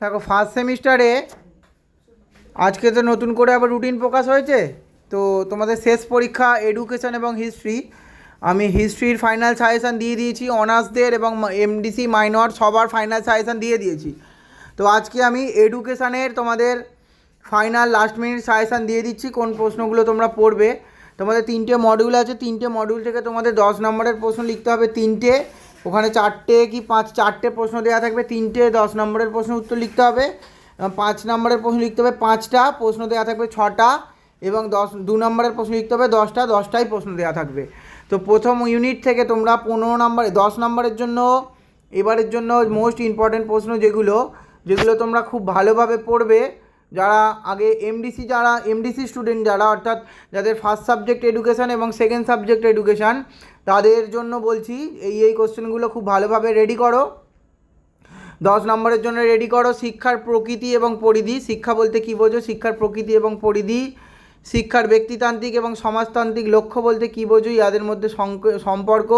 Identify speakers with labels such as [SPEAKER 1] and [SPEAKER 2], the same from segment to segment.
[SPEAKER 1] দেখো ফার্স্ট সেমিস্টারে আজকে তো নতুন করে আবার রুটিন প্রকাশ হয়েছে। তো তোমাদের শেষ পরীক্ষা এডুকেশন এবং হিস্ট্রি। আমি হিস্ট্রির ফাইনাল সাজেশান দিয়ে দিয়েছি অনার্সদের এবং এমডিসি মাইনর সবার ফাইনাল সাজেশান দিয়ে দিয়েছি। তো আজকে আমি এডুকেশানের তোমাদের ফাইনাল লাস্ট মিনিট সাজেশান দিয়ে দিচ্ছি কোন প্রশ্নগুলো তোমরা পড়বে। তোমাদের 3টে মডিউল আছে, 3টে মডিউল থেকে তোমাদের 10 নম্বরের প্রশ্ন লিখতে হবে 3টে। ওখানে 4টে কি 4টে প্রশ্ন দেওয়া থাকবে, 3টে 10 নম্বরের প্রশ্ন উত্তর লিখতে হবে। 5 নম্বরের প্রশ্ন লিখতে হবে 5টা, প্রশ্ন দেওয়া থাকবে 6টা, এবং 2 নম্বরের প্রশ্ন লিখতে হবে 10টা, 10টাই প্রশ্ন দেওয়া থাকবে। তো প্রথম ইউনিট থেকে তোমরা 15 নম্বর 10 নম্বরের জন্য এবারের জন্য মোস্ট ইম্পর্ট্যান্ট প্রশ্ন যেগুলো তোমরা খুব ভালোভাবে পড়বে, যারা আগে এমডিসি স্টুডেন্ট যারা, অর্থাৎ যাদের ফার্স্ট সাবজেক্ট এডুকেশান এবং সেকেন্ড সাবজেক্ট এডুকেশান, তাদের জন্য বলছি এই কোশ্চেনগুলো খুব ভালোভাবে রেডি করো। 10 নম্বরের জন্য রেডি করো শিক্ষার প্রকৃতি এবং পরিধি। শিক্ষা বলতে কী বোঝো, শিক্ষার প্রকৃতি এবং পরিধি। শিক্ষার ব্যক্তিতান্ত্রিক এবং সমাজতান্ত্রিক লক্ষ্য বলতে কী বোঝো, ইয়াদের মধ্যে সম্পর্ক।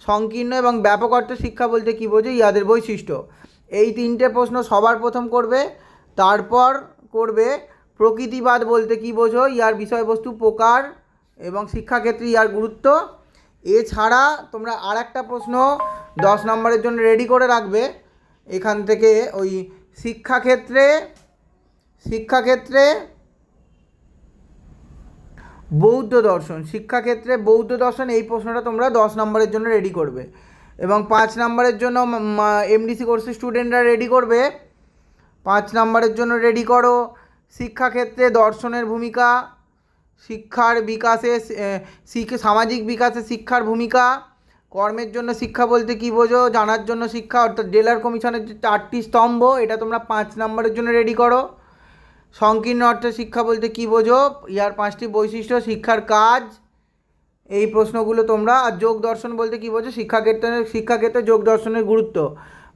[SPEAKER 1] সংকীর্ণ এবং ব্যাপক অর্থে শিক্ষা বলতে কী বোঝো, ইয়াদের বৈশিষ্ট্য। এই 3টে প্রশ্ন সবার প্রথম করবে। তারপর করবে প্রকৃতিবাদ বলতে কী বোঝো, ইয়ার বিষয়বস্তু প্রকার এবং শিক্ষাক্ষেত্রে ইয়ার গুরুত্ব। এছাড়া তোমরা আর একটা প্রশ্ন 10 নম্বরের জন্য রেডি করে রাখবে এখান থেকে, ওই শিক্ষাক্ষেত্রে বৌদ্ধ দর্শন। শিক্ষাক্ষেত্রে বৌদ্ধ দর্শন, এই প্রশ্নটা তোমরা 10 নম্বরের জন্য রেডি করবে। এবং 5 নম্বরের জন্য এমডিসি কোর্সের স্টুডেন্টরা রেডি করবে। 5 নম্বরের জন্য রেডি করো শিক্ষাক্ষেত্রে দর্শনের ভূমিকা, শিক্ষার বিকাশে সামাজিক বিকাশে শিক্ষার ভূমিকা। কর্মের জন্য শিক্ষা বলতে কী বোঝো, জানার জন্য শিক্ষা, অর্থাৎ ডেলার কমিশনের যে 4টি স্তম্ভ, এটা তোমরা 5 নম্বরের জন্য রেডি করো। সংকীর্ণ অর্থে শিক্ষা বলতে কী বোঝো, ইয়ার 5টি বৈশিষ্ট্য, শিক্ষার কাজ, এই প্রশ্নগুলো তোমরা। আর যোগ দর্শন বলতে কী বোঝো, শিক্ষাক্ষেত্রে যোগ দর্শনের গুরুত্ব।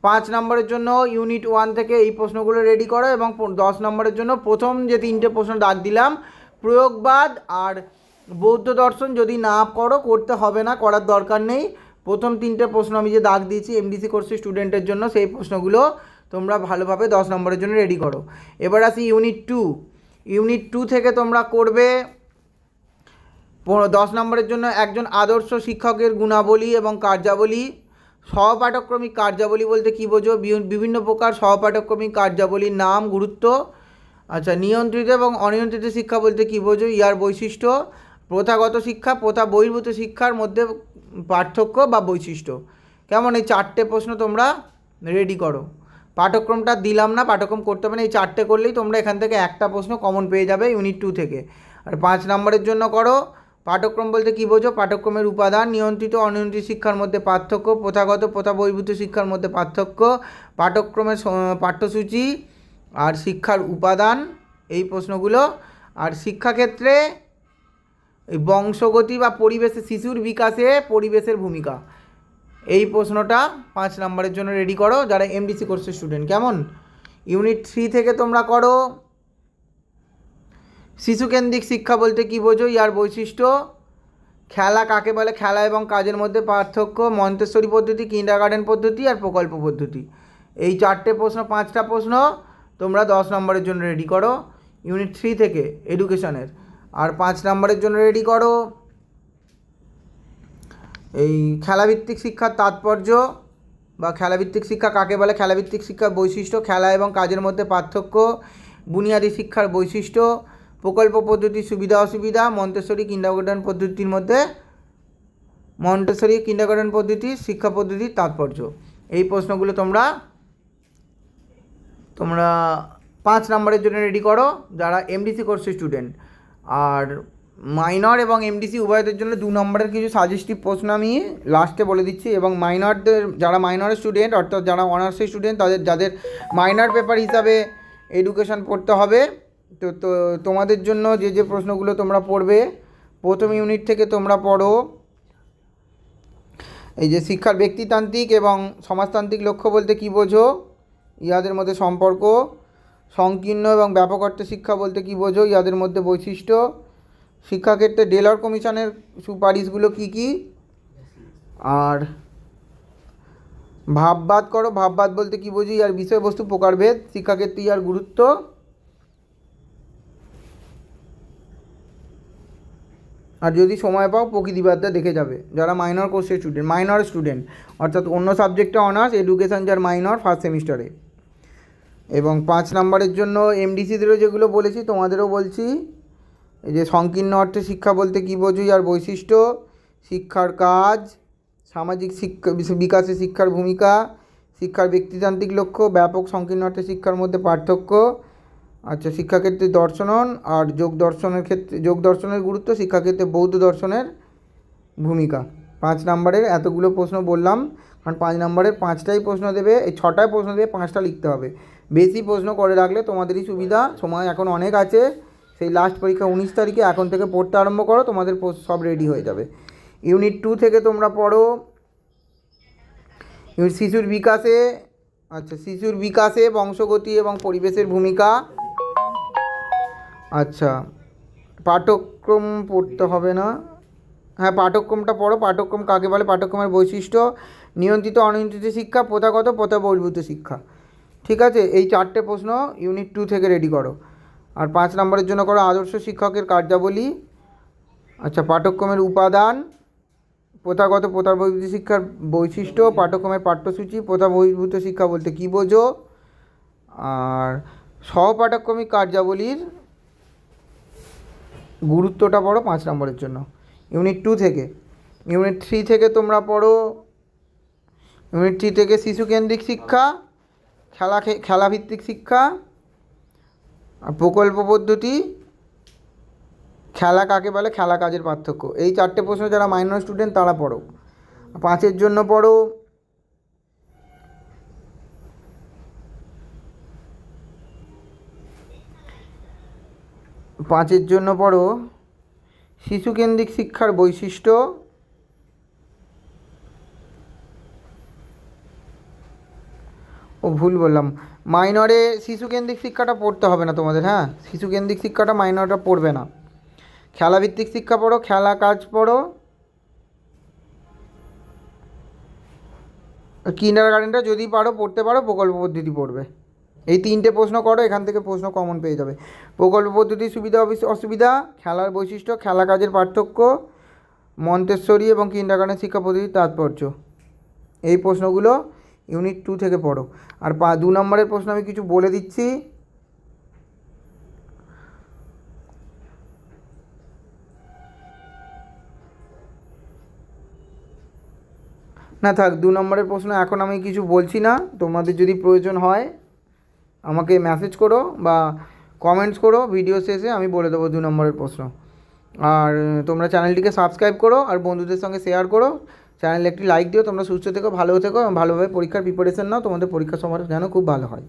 [SPEAKER 1] 5 নম্বরের জন্য ইউনিট 1 থেকে এই প্রশ্নগুলো রেডি করো। এবং 10 নম্বরের জন্য প্রথম যে 3টে প্রশ্ন দাগ দিলাম, প্রয়োগবাদ আর বৌদ্ধ দর্শন, যদি না করতে হবে না, করার দরকার নেই। প্রথম 3টে প্রশ্ন আমি যে দাগ দিয়েছি এমডিসি কোর্সের স্টুডেন্টের জন্য, সেই প্রশ্নগুলো তোমরা ভালোভাবে 10 নম্বরের জন্য রেডি করো। এবার আসি ইউনিট 2 থেকে তোমরা করবে 10 নম্বরের জন্য একজন আদর্শ শিক্ষকের গুণাবলী এবং কার্যাবলী। সহপাঠক্রমিক কার্যাবলী বলতে কী বোঝো, বিভিন্ন প্রকার সহপাঠক্রমিক কার্যাবলীর নাম, গুরুত্ব। আচ্ছা, নিয়ন্ত্রিত এবং অনিয়ন্ত্রিত শিক্ষা বলতে কী বোঝো, ইয়ার বৈশিষ্ট্য। প্রথাগত শিক্ষা, প্রথা বহির্ভূত শিক্ষার মধ্যে পার্থক্য বা বৈশিষ্ট্য। কেমন, এই 4টে প্রশ্ন তোমরা রেডি করো। পাঠ্যক্রমটা দিলাম না, পাঠ্যক্রম করতে হবে না, এই 4টে করলেই তোমরা এখান থেকে একটা প্রশ্ন কমন পেয়ে যাবে ইউনিট 2 থেকে। আর 5 নম্বরের জন্য করো পাঠ্যক্রম বলতে কী বোঝো, পাঠ্যক্রমের উপাদান, নিয়ন্ত্রিত অনিয়ন্ত্রিত শিক্ষার মধ্যে পার্থক্য, প্রথাগত প্রথা বহির্ভূত শিক্ষার মধ্যে পার্থক্য, পাঠ্যক্রমের পাঠ্যসূচি আর শিক্ষার উপাদান, এই প্রশ্নগুলো। আর শিক্ষাক্ষেত্রে এই বংশগতি বা পরিবেশে শিশুর বিকাশে পরিবেশের ভূমিকা, এই প্রশ্নটা 5 নম্বরের জন্য রেডি করো যারা এমডিসি কোর্সের স্টুডেন্ট। কেমন, ইউনিট 3 থেকে তোমরা করো শিশুকেন্দ্রিক শিক্ষা বলতে কী বোঝো, ইয়ার বৈশিষ্ট্য। খেলা কাকে বলে, খেলা এবং কাজের মধ্যে পার্থক্য, মন্তেশ্বরী পদ্ধতি, কিন্ডারগার্টেন পদ্ধতি আর প্রকল্প পদ্ধতি। এই 4টে প্রশ্ন, 5টা প্রশ্ন তোমরা 10 নম্বরের জন্য রেডি করো ইউনিট 3 থেকে এডুকেশনের। আর 5 নম্বরের জন্য রেডি করো এই খেলাভিত্তিক শিক্ষার তাৎপর্য বা খেলাভিত্তিক শিক্ষা কাকে বলে, খেলাভিত্তিক শিক্ষার বৈশিষ্ট্য, খেলা এবং কাজের মধ্যে পার্থক্য, বুনিয়াদী শিক্ষার বৈশিষ্ট্য, প্রকল্প পদ্ধতির সুবিধা অসুবিধা, মন্তেশ্বরী কিন্ডারগার্টেন পদ্ধতির শিক্ষা পদ্ধতির তাৎপর্য। এই প্রশ্নগুলো তোমরা 5 নম্বরের জন্য রেডি করো যারা এমডিসি কোর্সের স্টুডেন্ট। আর মাইনর এবং এমডিসি উভয়দের জন্য 2 নম্বরের কিছু সাজেস্টিভ প্রশ্ন আমি লাস্টে বলে দিচ্ছি। এবং মাইনরদের, যারা মাইনরের স্টুডেন্ট অর্থাৎ যারা অনার্সের স্টুডেন্ট, যাদের মাইনর পেপার হিসাবে এডুকেশন পড়তে হবে, তো তোমাদের জন্য যে প্রশ্নগুলো তোমরা পড়বে, প্রথম ইউনিট থেকে তোমরা পড়ো এই যে শিক্ষার ব্যক্তিতান্ত্রিক এবং সমাজতান্ত্রিক লক্ষ্য বলতে কী বোঝো, ইয়াদের মধ্যে সম্পর্ক। সংকীর্ণ এবং ব্যাপক অর্থে শিক্ষা বলতে কী বোঝো, ইয়াদের মধ্যে বৈশিষ্ট্য। শিক্ষাক্ষেত্রে ডেলর কমিশনের সুপারিশগুলো কী কী। আর ভাববাদ করো। ভাববাদ বলতে কী বুঝি আর বিষয়বস্তু প্রকারভেদ, শিক্ষাক্ষেত্রে আর গুরুত্ব, আর যদি সময় পাও প্রকৃতিবাদটা দেখে যাবে যারা মাইনর কোর্সের স্টুডেন্ট, মাইনর স্টুডেন্ট অর্থাৎ অন্য সাবজেক্টে অনার্স, এডুকেশান যার মাইনর ফার্স্ট সেমিস্টারে। এবং 5 নম্বরের জন্য এমডিসিদেরও যেগুলো বলেছি তোমাদেরও বলছি, এই যে সংকীর্ণ অর্থে শিক্ষা বলতে কী বোঝো আর বৈশিষ্ট্য, শিক্ষার কাজ, সামাজিক শিক্ষা বিকাশে শিক্ষার ভূমিকা, শিক্ষার ব্যক্তিতান্ত্রিক লক্ষ্য, ব্যাপক সংকীর্ণ অর্থে শিক্ষার মধ্যে পার্থক্য, আচ্ছা শিক্ষাক্ষেত্রে দর্শনন আর যোগ দর্শনের ক্ষেত্রে যোগ দর্শনের গুরুত্ব, শিক্ষাক্ষেত্রে বৌদ্ধ দর্শনের ভূমিকা। 5 নম্বরের এতগুলো প্রশ্ন বললাম, কারণ 5 নম্বরের 5টাই প্রশ্ন দেবে, এই 6টায় প্রশ্ন দেবে, 5টা লিখতে হবে। বেশি প্রশ্ন করে রাখলে তোমাদেরই সুবিধা, সময় এখন অনেক আছে। সেই লাস্ট পরীক্ষা 19 তারিখে, এখন থেকে পড়তে আরম্ভ করো, তোমাদের সব রেডি হয়ে যাবে। ইউনিট 2 থেকে তোমরা পড়ো শিশুর বিকাশে, আচ্ছা শিশুর বিকাশে বংশগতি এবং পরিবেশের ভূমিকা। আচ্ছা পাঠ্যক্রম পড়তে হবে না, হ্যাঁ পাঠ্যক্রমটা পড়ো। পাঠ্যক্রম কাকে বলে, পাঠ্যক্রমের বৈশিষ্ট্য, নিয়ন্ত্রিত অনিয়ন্ত্রিত শিক্ষা, প্রথাগত প্রথা বহির্ভূত শিক্ষা। ঠিক আছে, এই 4টে প্রশ্ন ইউনিট 2 থেকে রেডি করো। আর 5 নম্বরের জন্য করো আদর্শ শিক্ষকের কার্যাবলী, আচ্ছা পাঠ্যক্রমের উপাদান, প্রথাগত প্রথা বহির্ভূত শিক্ষার বৈশিষ্ট্য, পাঠ্যক্রমের পাঠ্যসূচি, প্রথা বহির্ভূত শিক্ষা বলতে কী বোঝো, আর সহপাঠক্রমিক কার্যাবলীর গুরুত্বটা পড়ো 5 নম্বরের জন্য ইউনিট 2 থেকে। ইউনিট 3 থেকে তোমরা পড়ো, ইউনিট 3 থেকে শিশুকেন্দ্রিক শিক্ষা, খেলাভিত্তিক শিক্ষা, প্রকল্প পদ্ধতি, খেলা কাকে বলে, খেলা কাজের পার্থক্য। এই 4টে প্রশ্ন যারা মাইনর স্টুডেন্ট তারা পড়ো। 5-এর জন্য পড়ো শিশুকেন্দ্রিক শিক্ষার বৈশিষ্ট্য, ভুল বললাম, মাইনরে শিশুকেন্দ্রিক শিক্ষাটা পড়তে হবে না তোমাদের, হ্যাঁ শিশুকেন্দ্রিক শিক্ষাটা মাইনরটা পড়বে না। খেলাভিত্তিক শিক্ষা পড়ো, খেলা কাজ পড়ো, কিন্ডারগার্টেনটা যদি পারো পড়তে পারো, প্রকল্প পদ্ধতি পড়বে। এই 3টে প্রশ্ন করো, এখান থেকে প্রশ্ন কমন পেয়ে যাবে। প্রকল্প পদ্ধতির সুবিধা অসুবিধা, খেলার বৈশিষ্ট্য, খেলা কাজের পার্থক্য, মন্তেশ্বরী এবং কিন্ডারগার্টেন শিক্ষা পদ্ধতির তাৎপর্য। এই প্রশ্নগুলো ইউনিট 2 থেকে পড়ো। আর 2 নম্বরের প্রশ্ন আমি কিছু বলে দিচ্ছি, না থাক 2 নম্বরের প্রশ্ন এখন আমি কিছু বলছি না, তোমাদের যদি প্রয়োজন হয় আমাকে মেসেজ করো বা কমেন্টস করো, ভিডিও শেষে আমি বলে দেবো 2 নম্বরের প্রশ্ন। আর তোমরা চ্যানেলটিকে সাবস্ক্রাইব করো আর বন্ধুদের সঙ্গে শেয়ার করো, চ্যানেলে একটি লাইক দিও। তোমরা সুস্থ থেকো, ভালো থেকো এবং ভালোভাবে পরীক্ষার প্রিপারেশন নাও, তোমাদের পরীক্ষার সময় যেন খুব ভালো হয়।